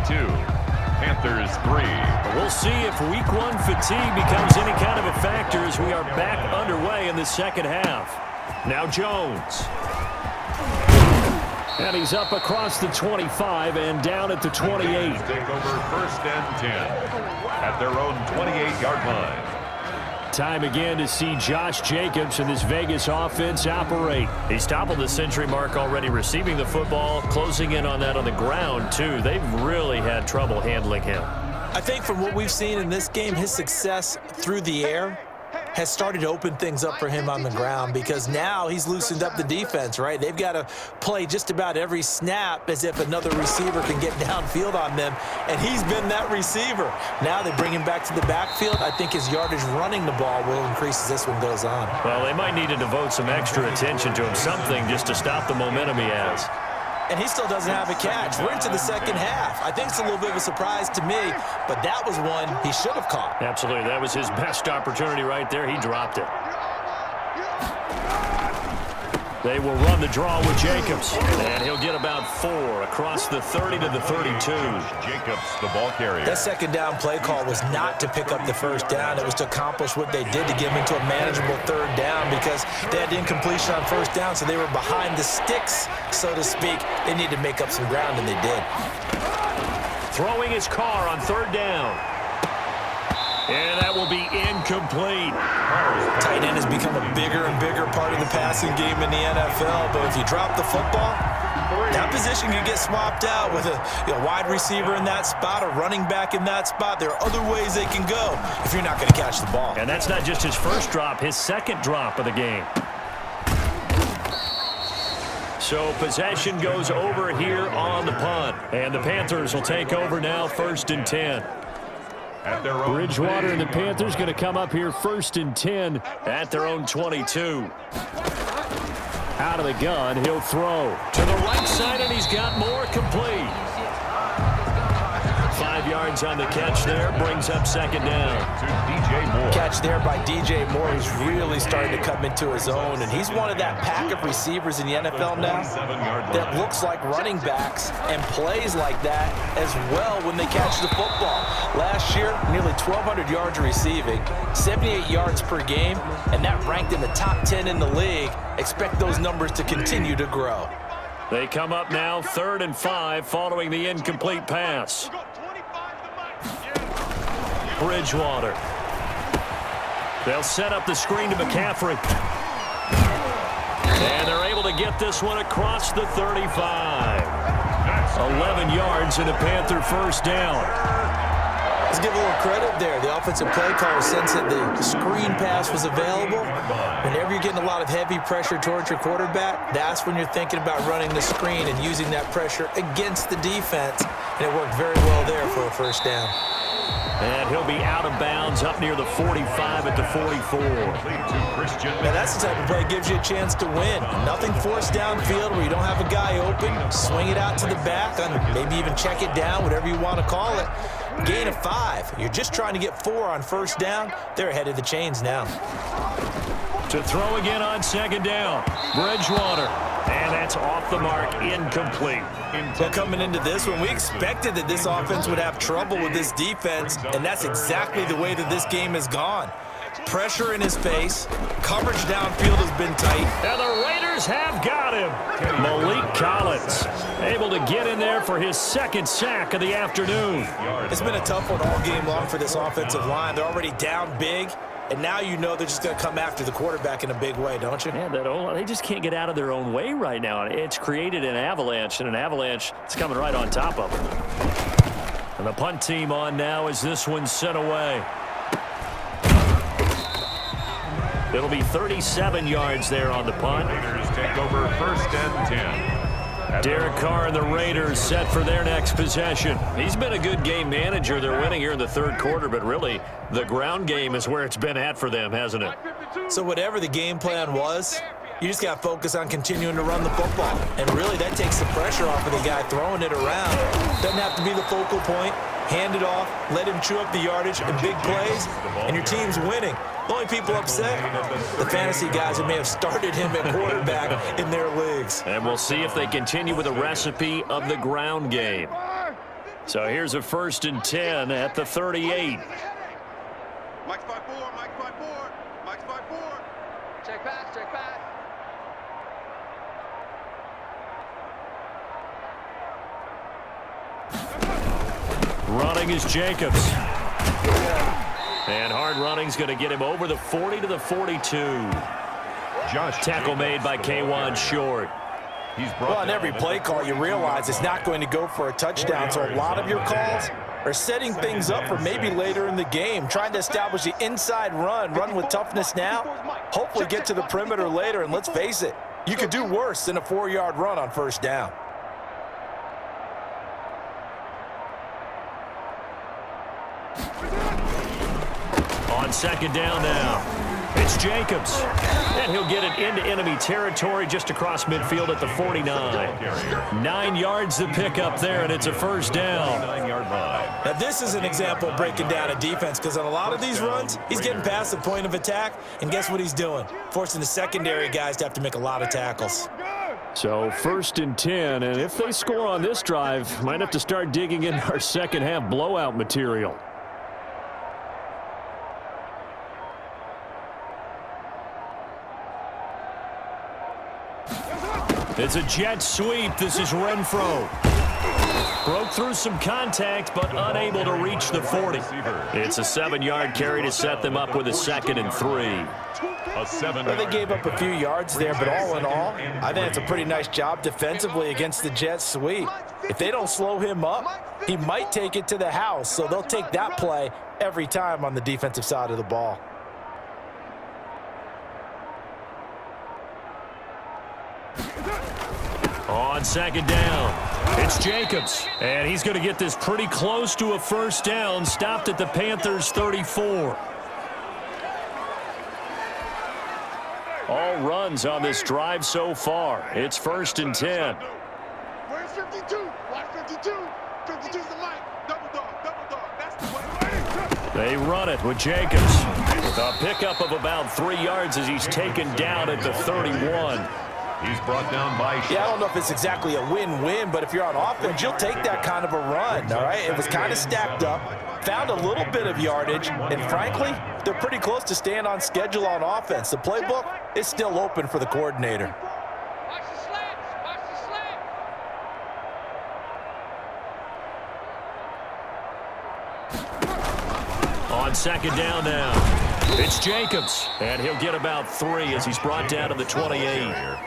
Panthers 3. We'll see if week one fatigue becomes any kind of a factor as we are back underway in the second half. Now Jones. And he's up across the 25 and down at the 28. Take over first and 10 at their own 28-yard line. Time again to see Josh Jacobs and this Vegas offense operate. He's toppled the century mark already receiving the football, closing in on that on the ground, too. They've really had trouble handling him. I think from what we've seen in this game, his success through the air has started to open things up for him on the ground because now he's loosened up the defense, right? They've got to play just about every snap as if another receiver can get downfield on them, and he's been that receiver. Now they bring him back to the backfield. I think his yardage running the ball will increase as this one goes on. Well, they might need to devote some extra attention to him, something just to stop the momentum he has. And he still doesn't have a catch. We're into the second half. I think it's a little bit of a surprise to me, but that was one he should have caught. Absolutely. That was his best opportunity right there. He dropped it. They will run the draw with Jacobs. And he'll get about 4 across the 30 to the 32. Jacobs, the ball carrier. That second down play call was not to pick up the first down. It was to accomplish what they did to get him into a manageable third down because they had incompletion on first down, so they were behind the sticks, so to speak. They needed to make up some ground, and they did. Throwing his car on third down. And that will be incomplete. Tight end has become a bigger and bigger part of the passing game in the NFL, but if you drop the football, that position can get swapped out with a wide receiver in that spot, a running back in that spot. There are other ways they can go if you're not going to catch the ball. And that's not just his first drop, his second drop of the game. So possession goes over here on the punt. And the Panthers will take over now, 1st and 10. Bridgewater and the Panthers going to come up here 1st and 10 at their own 22. Out of the gun, he'll throw to the right side, and he's got more complete. 5 yards on the catch there, brings up second down. To DJ Moore. Catch there by DJ Moore. He's really starting to come into his own, and he's one of that pack of receivers in the NFL now that looks like running backs and plays like that as well when they catch the football. Last year, nearly 1,200 yards receiving, 78 yards per game, and that ranked in the top 10 in the league. Expect those numbers to continue to grow. They come up now 3rd and 5 following the incomplete pass. Bridgewater. They'll set up the screen to McCaffrey. And they're able to get this one across the 35. 11 yards and a Panther first down. Let's give a little credit there. The offensive play caller sensed that the screen pass was available. Whenever you're getting a lot of heavy pressure towards your quarterback, that's when you're thinking about running the screen and using that pressure against the defense. And it worked very well there for a first down. And he'll be out of bounds up near the 45 at the 44. Now that's the type of play that gives you a chance to win. Nothing forced downfield where you don't have a guy open. Swing it out to the back, maybe even check it down, whatever you want to call it. Gain of 5. You're just trying to get 4 on first down. They're ahead of the chains now. To throw again on second down. Bridgewater. And that's off the mark, incomplete. Well, coming into this one, we expected that this offense would have trouble with this defense, and that's exactly the way that this game has gone. Pressure in his face. Coverage downfield has been tight. And the Raiders have got him. Malik Collins able to get in there for his second sack of the afternoon. It's been a tough one all game long for this offensive line. They're already down big. And now you know they're just going to come after the quarterback in a big way, don't you? Man, they just can't get out of their own way right now. It's created an avalanche, and an avalanche is coming right on top of them. And the punt team on now as this one's sent away. It'll be 37 yards there on the punt. Raiders take over 1st and 10. Derek Carr and the Raiders set for their next possession. He's been a good game manager. They're winning here in the 3rd quarter, but really the ground game is where it's been at for them, hasn't it? So whatever the game plan was, you just got to focus on continuing to run the football. And really that takes the pressure off of the guy throwing it around. Doesn't have to be the focal point. Hand it off, let him chew up the yardage and big plays, and your team's winning. The only people upset, the fantasy guys who may have started him at quarterback in their leagues. And we'll see if they continue with the recipe of the ground game. So here's a 1st and 10 at the 38. Mike's 5-4, Mike's 5-4, Mike's 5-4. Check pass, check pass. Running is Jacobs. And hard running's going to get him over the 40 to the 42. Tackle made by K1 Short. Well, on every play call, you realize it's not going to go for a touchdown, so a lot of your calls are setting things up for maybe later in the game, trying to establish the inside run with toughness now, hopefully get to the perimeter later, and let's face it, you could do worse than a 4-yard run on 1st down. On 2nd down now. It's Jacobs. And he'll get it into enemy territory just across midfield at the 49. 9 yards to pick up there, and it's a 1st down. Now, this is an example of breaking down a defense, because on a lot of these runs, he's getting past the point of attack, and guess what he's doing? Forcing the secondary guys to have to make a lot of tackles. So 1st and 10, and if they score on this drive, might have to start digging in our second half blowout material. It's a jet sweep. This is Renfro. Broke through some contact, but unable to reach the 40. It's a 7-yard carry to set them up with a 2nd and 3. Well, they gave up a few yards there, but all in all, I think it's a pretty nice job defensively against the jet sweep. If they don't slow him up, he might take it to the house, so they'll take that play every time on the defensive side of the ball. On 2nd down, it's Jacobs. And he's going to get this pretty close to a 1st down, stopped at the Panthers' 34. All runs on this drive so far. It's 1st and 10. Where's 52? Watch 52. 52's the mic. Double dog, that's the way. They run it with Jacobs. With a pickup of about 3 yards as he's taken down at the 31. He's brought down by... Yeah, I don't know if it's exactly a win-win, but if you're on offense, you'll take that kind of a run, all right? It was kind of stacked up, found a little bit of yardage, and frankly, they're pretty close to staying on schedule on offense. The playbook is still open for the coordinator. Watch the slants, watch the slants. On 2nd down now, it's Jacobs. And he'll get about 3 as he's brought down to the 28.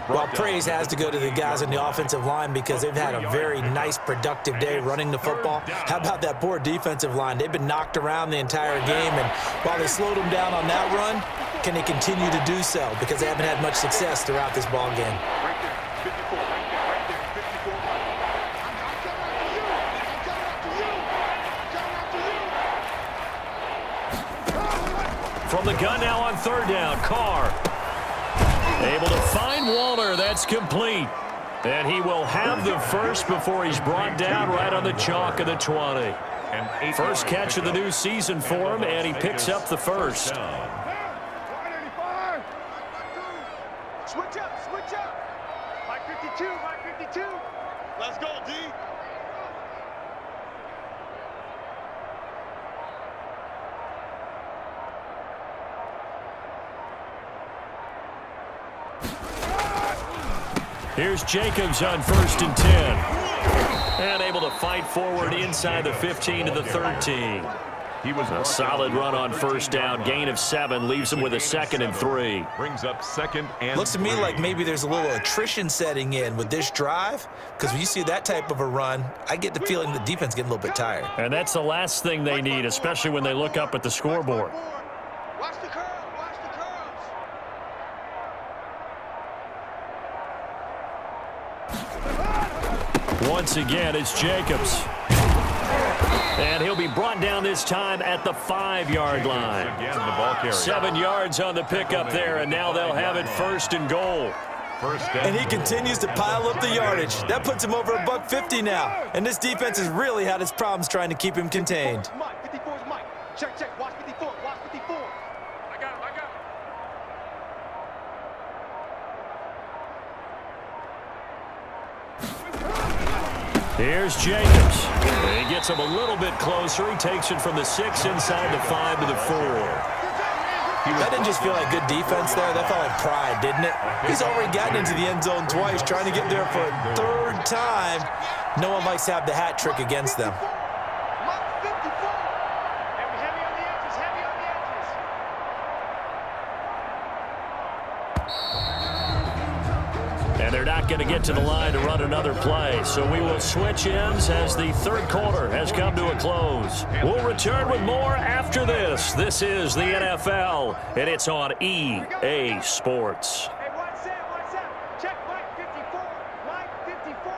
Well, praise has to go to the guys on the offensive line because they've had a very nice, productive day running the football. How about that poor defensive line? They've been knocked around the entire game, and while they slowed them down on that run, can they continue to do so? Because they haven't had much success throughout this ball game. From the gun now on 3rd down, Carr. Able to find Waller. That's complete. And he will have the first before he's brought down right on the chalk of the 20. First catch of the new season for him, and he picks up the first. Switch up, switch up. Mike 52, Mike 52. Let's go, D. Here's Jacobs on 1st and 10. And able to fight forward inside the 15 to the 13. He was a solid run on 1st down. Gain of 7 leaves him with a 2nd and 3. Brings up 2nd and Looks to me like maybe there's a little attrition setting in with this drive, because when you see that type of a run, I get the feeling the defense getting a little bit tired. And that's the last thing they need, especially when they look up at the scoreboard. Watch the curve, watch the curves. Once again, it's Jacobs. And he'll be brought down this time at the 5-yard line. 7 yards on the pickup there, and now they'll have it 1st and goal. And he continues to pile up the yardage. That puts him over $150 now. And this defense has really had its problems trying to keep him contained. Mike, 54 is Mike. Check, check. Watch 54, watch 54. I got him, I got him. Here's Jacobs. He gets him a little bit closer. He takes it from the 6 inside the 5 to the 4. That didn't just feel like good defense there. That felt like pride, didn't it? He's already gotten into the end zone twice, trying to get there for a third time. No one likes to have the hat trick against them. And they're not going to get to the line to run another play. So we will switch ends as the third quarter has come to a close. We'll return with more after this. This is the NFL, and it's on EA Sports. Hey, what's up? Check Mike 54. Mike 54.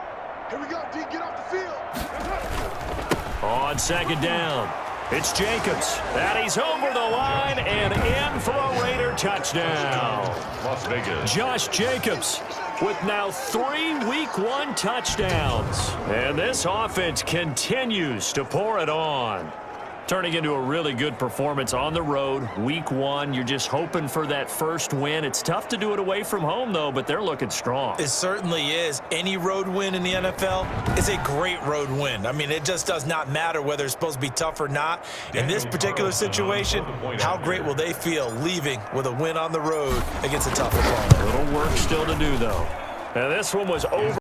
Here we go, D. Get off the field. On second down, it's Jacobs. And he's over the line and in for a Raider touchdown. Las Vegas. Josh Jacobs with now 3 Week 1 touchdowns. And this offense continues to pour it on. Turning into a really good performance on the road. Week 1, you're just hoping for that first win. It's tough to do it away from home, though, but they're looking strong. It certainly is. Any road win in the NFL is a great road win. I mean, it just does not matter whether it's supposed to be tough or not. In this particular situation, how great will they feel leaving with a win on the road against a tough opponent? A little work still to do, though. And this one was over.